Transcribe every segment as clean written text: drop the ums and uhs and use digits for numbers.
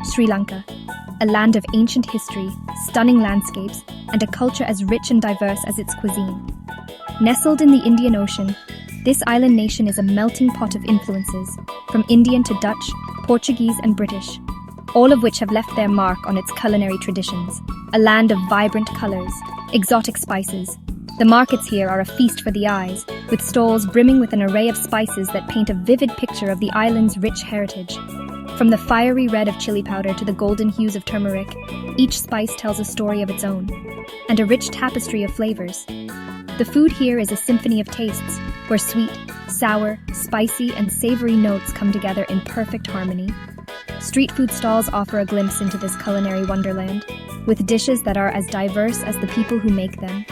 Sri Lanka, a land of ancient history, stunning landscapes, and a culture as rich and diverse as its cuisine. Nestled in the Indian Ocean, this island nation is a melting pot of influences, from Indian to Dutch, Portuguese, and British, all of which have left their mark on its culinary traditions. A land of vibrant colors, exotic spices. The markets here are a feast for the eyes, with stalls brimming with an array of spices that paint a vivid picture of the island's rich heritage. From the fiery red of chili powder to the golden hues of turmeric, each spice tells a story of its own, and a rich tapestry of flavors. The food here is a symphony of tastes, where sweet, sour, spicy, and savory notes come together in perfect harmony. Street food stalls offer a glimpse into this culinary wonderland, with dishes that are as diverse as the people who make them.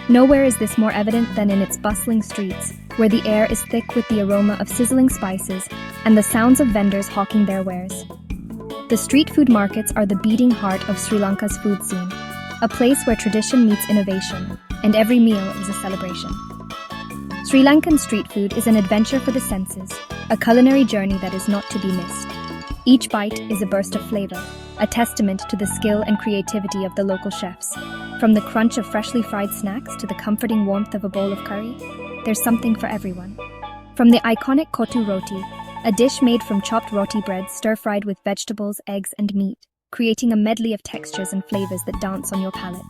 Nowhere is this more evident than in its bustling streets, where the air is thick with the aroma of sizzling spices and the sounds of vendors hawking their wares. The street food markets are the beating heart of Sri Lanka's food scene, a place where tradition meets innovation, and every meal is a celebration. Sri Lankan street food is an adventure for the senses, a culinary journey that is not to be missed. Each bite is a burst of flavor, a testament to the skill and creativity of the local chefs. From the crunch of freshly fried snacks to the comforting warmth of a bowl of curry, there's something for everyone. From the iconic kotu roti, a dish made from chopped roti bread stir-fried with vegetables, eggs, and meat, creating a medley of textures and flavors that dance on your palate.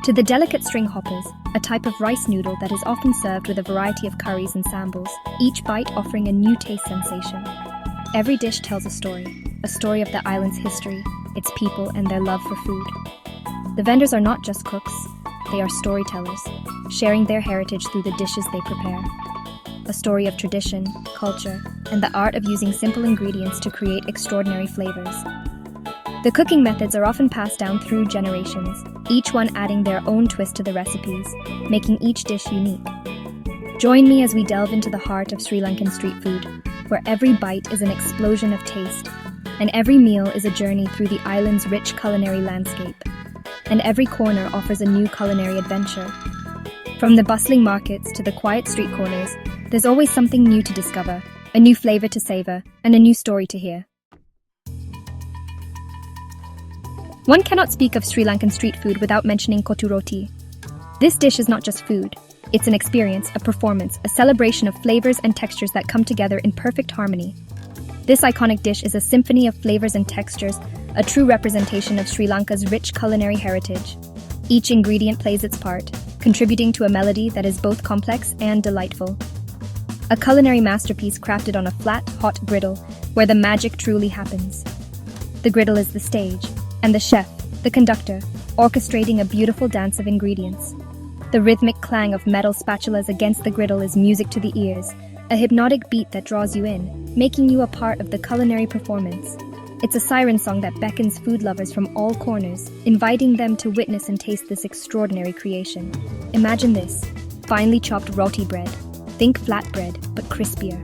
To the delicate string hoppers, a type of rice noodle that is often served with a variety of curries and sambals, each bite offering a new taste sensation. Every dish tells a story of the island's history, its people, and their love for food. The vendors are not just cooks, they are storytellers, sharing their heritage through the dishes they prepare. A story of tradition, culture, and the art of using simple ingredients to create extraordinary flavors. The cooking methods are often passed down through generations, each one adding their own twist to the recipes, making each dish unique. Join me as we delve into the heart of Sri Lankan street food, where every bite is an explosion of taste, and every meal is a journey through the island's rich culinary landscape. And every corner offers a new culinary adventure. From the bustling markets to the quiet street corners, there's always something new to discover, a new flavor to savor, and a new story to hear. One cannot speak of Sri Lankan street food without mentioning kotu roti. This dish is not just food. It's an experience, a performance, a celebration of flavors and textures that come together in perfect harmony. This iconic dish is a symphony of flavors and textures, a true representation of Sri Lanka's rich culinary heritage. Each ingredient plays its part, contributing to a melody that is both complex and delightful. A culinary masterpiece crafted on a flat, hot griddle, where the magic truly happens. The griddle is the stage, and the chef, the conductor, orchestrating a beautiful dance of ingredients. The rhythmic clang of metal spatulas against the griddle is music to the ears, a hypnotic beat that draws you in, making you a part of the culinary performance. It's a siren song that beckons food lovers from all corners, inviting them to witness and taste this extraordinary creation. Imagine this, finely chopped roti bread. Think flatbread, but crispier.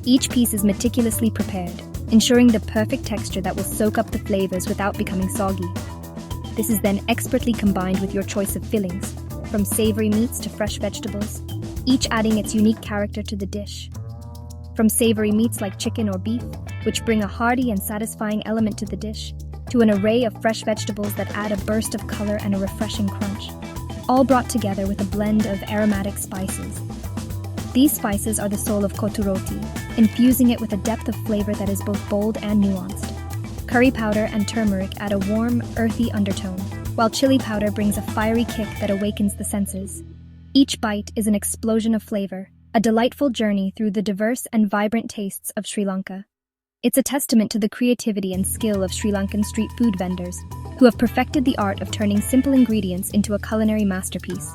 Each piece is meticulously prepared, ensuring the perfect texture that will soak up the flavors without becoming soggy. This is then expertly combined with your choice of fillings, from savory meats to fresh vegetables, each adding its unique character to the dish. From savory meats like chicken or beef, which bring a hearty and satisfying element to the dish, to an array of fresh vegetables that add a burst of color and a refreshing crunch, all brought together with a blend of aromatic spices. These spices are the soul of kotu roti, infusing it with a depth of flavor that is both bold and nuanced. Curry powder and turmeric add a warm, earthy undertone, while chili powder brings a fiery kick that awakens the senses. Each bite is an explosion of flavor, a delightful journey through the diverse and vibrant tastes of Sri Lanka. It's a testament to the creativity and skill of Sri Lankan street food vendors, who have perfected the art of turning simple ingredients into a culinary masterpiece.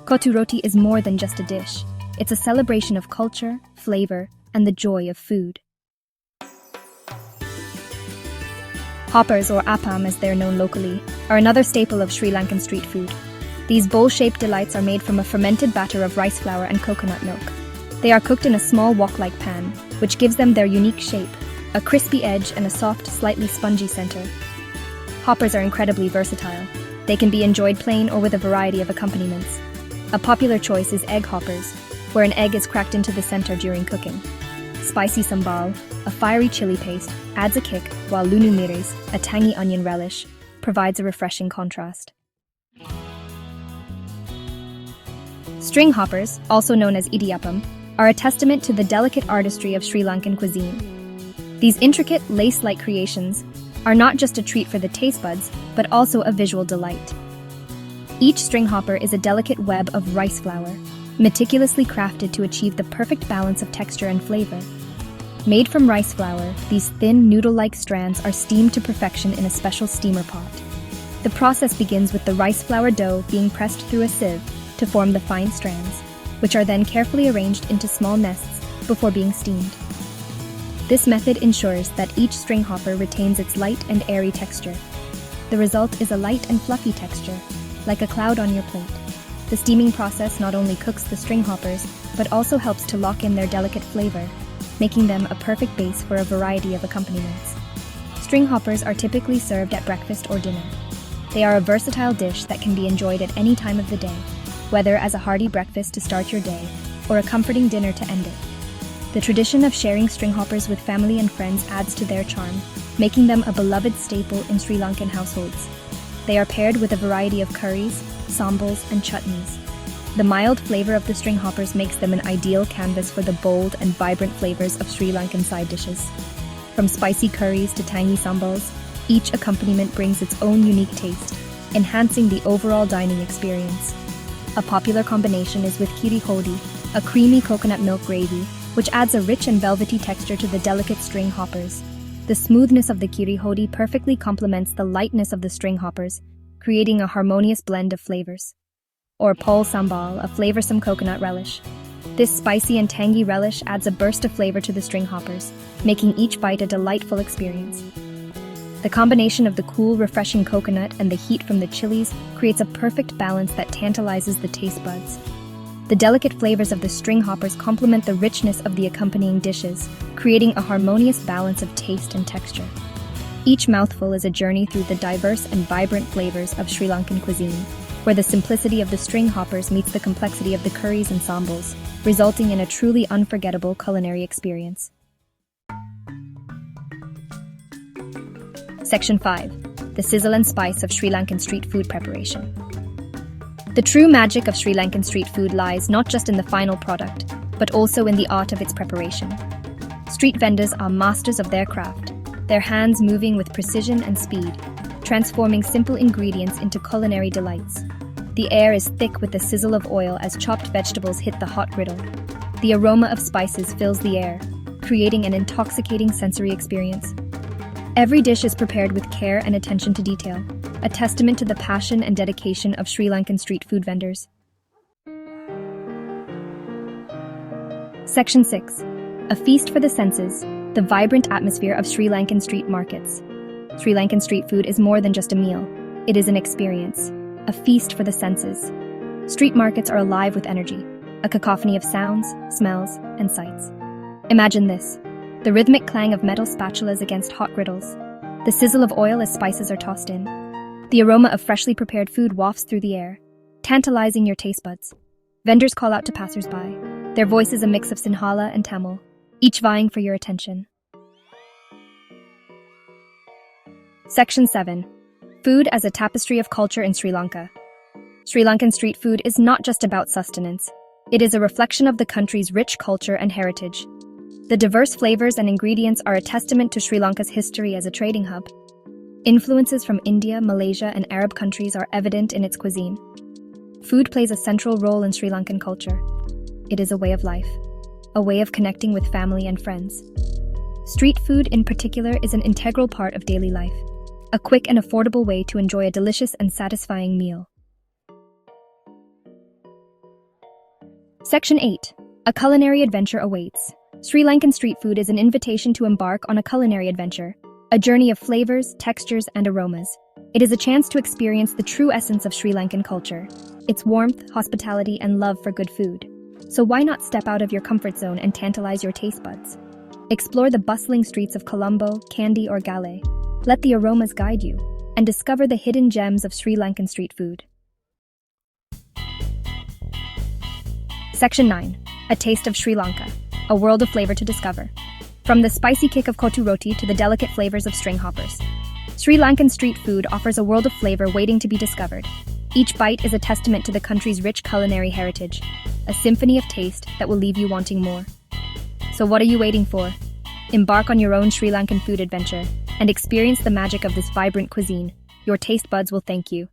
Kotu roti is more than just a dish. It's a celebration of culture, flavor, and the joy of food. Hoppers, or appam as they're known locally, are another staple of Sri Lankan street food. These bowl-shaped delights are made from a fermented batter of rice flour and coconut milk. They are cooked in a small wok-like pan, which gives them their unique shape, a crispy edge and a soft, slightly spongy center. Hoppers are incredibly versatile. They can be enjoyed plain or with a variety of accompaniments. A popular choice is egg hoppers, where an egg is cracked into the center during cooking. Spicy sambal, a fiery chili paste, adds a kick, while lunu miris, a tangy onion relish, provides a refreshing contrast. String hoppers, also known as idiyappam, are a testament to the delicate artistry of Sri Lankan cuisine. These intricate, lace-like creations are not just a treat for the taste buds, but also a visual delight. Each string hopper is a delicate web of rice flour, meticulously crafted to achieve the perfect balance of texture and flavor. Made from rice flour, these thin, noodle-like strands are steamed to perfection in a special steamer pot. The process begins with the rice flour dough being pressed through a sieve to form the fine strands, which are then carefully arranged into small nests before being steamed. This method ensures that each string hopper retains its light and airy texture. The result is a light and fluffy texture, like a cloud on your plate. The steaming process not only cooks the string hoppers, but also helps to lock in their delicate flavor, making them a perfect base for a variety of accompaniments. String hoppers are typically served at breakfast or dinner. They are a versatile dish that can be enjoyed at any time of the day, whether as a hearty breakfast to start your day, or a comforting dinner to end it. The tradition of sharing string hoppers with family and friends adds to their charm, making them a beloved staple in Sri Lankan households. They are paired with a variety of curries, sambals, and chutneys. The mild flavor of the string hoppers makes them an ideal canvas for the bold and vibrant flavors of Sri Lankan side dishes. From spicy curries to tangy sambals, each accompaniment brings its own unique taste, enhancing the overall dining experience. A popular combination is with kiri hodi, a creamy coconut milk gravy, which adds a rich and velvety texture to the delicate string hoppers. The smoothness of the kiri hodi perfectly complements the lightness of the string hoppers, creating a harmonious blend of flavors. Or pol sambal, a flavorsome coconut relish. This spicy and tangy relish adds a burst of flavor to the string hoppers, making each bite a delightful experience. The combination of the cool, refreshing coconut and the heat from the chilies creates a perfect balance that tantalizes the taste buds. The delicate flavors of the string hoppers complement the richness of the accompanying dishes, creating a harmonious balance of taste and texture. Each mouthful is a journey through the diverse and vibrant flavors of Sri Lankan cuisine, where the simplicity of the string hoppers meets the complexity of the curries and sambals, resulting in a truly unforgettable culinary experience. Section 5. The sizzle and spice of Sri Lankan street food preparation. The true magic of Sri Lankan street food lies not just in the final product, but also in the art of its preparation. Street vendors are masters of their craft, their hands moving with precision and speed, transforming simple ingredients into culinary delights. The air is thick with the sizzle of oil as chopped vegetables hit the hot griddle. The aroma of spices fills the air, creating an intoxicating sensory experience. Every dish is prepared with care and attention to detail, a testament to the passion and dedication of Sri Lankan street food vendors. Section 6. A feast for the senses, the vibrant atmosphere of Sri Lankan street markets. Sri Lankan street food is more than just a meal. It is an experience, a feast for the senses. Street markets are alive with energy, a cacophony of sounds, smells, and sights. Imagine this: the rhythmic clang of metal spatulas against hot griddles, the sizzle of oil as spices are tossed in. The aroma of freshly prepared food wafts through the air, tantalizing your taste buds. Vendors call out to passers-by, their voices a mix of Sinhala and Tamil, each vying for your attention. Section 7. Food as a tapestry of culture in Sri Lanka. Sri Lankan street food is not just about sustenance. It is a reflection of the country's rich culture and heritage. The diverse flavors and ingredients are a testament to Sri Lanka's history as a trading hub. Influences from India, Malaysia, and Arab countries are evident in its cuisine. Food plays a central role in Sri Lankan culture. It is a way of life, a way of connecting with family and friends. Street food, in particular, is an integral part of daily life, a quick and affordable way to enjoy a delicious and satisfying meal. Section 8. A culinary adventure awaits. Sri Lankan street food is an invitation to embark on a culinary adventure, a journey of flavors, textures, and aromas. It is a chance to experience the true essence of Sri Lankan culture, its warmth, hospitality, and love for good food. So why not step out of your comfort zone and tantalize your taste buds? Explore the bustling streets of Colombo, Kandy, or Gale. Let the aromas guide you, and discover the hidden gems of Sri Lankan street food. Section 9. A taste of Sri Lanka. a world of flavor to discover. From the spicy kick of kotu roti to the delicate flavors of string hoppers, Sri Lankan street food offers a world of flavor waiting to be discovered. Each bite is a testament to the country's rich culinary heritage, a symphony of taste that will leave you wanting more. So what are you waiting for? Embark on your own Sri Lankan food adventure and experience the magic of this vibrant cuisine. Your taste buds will thank you.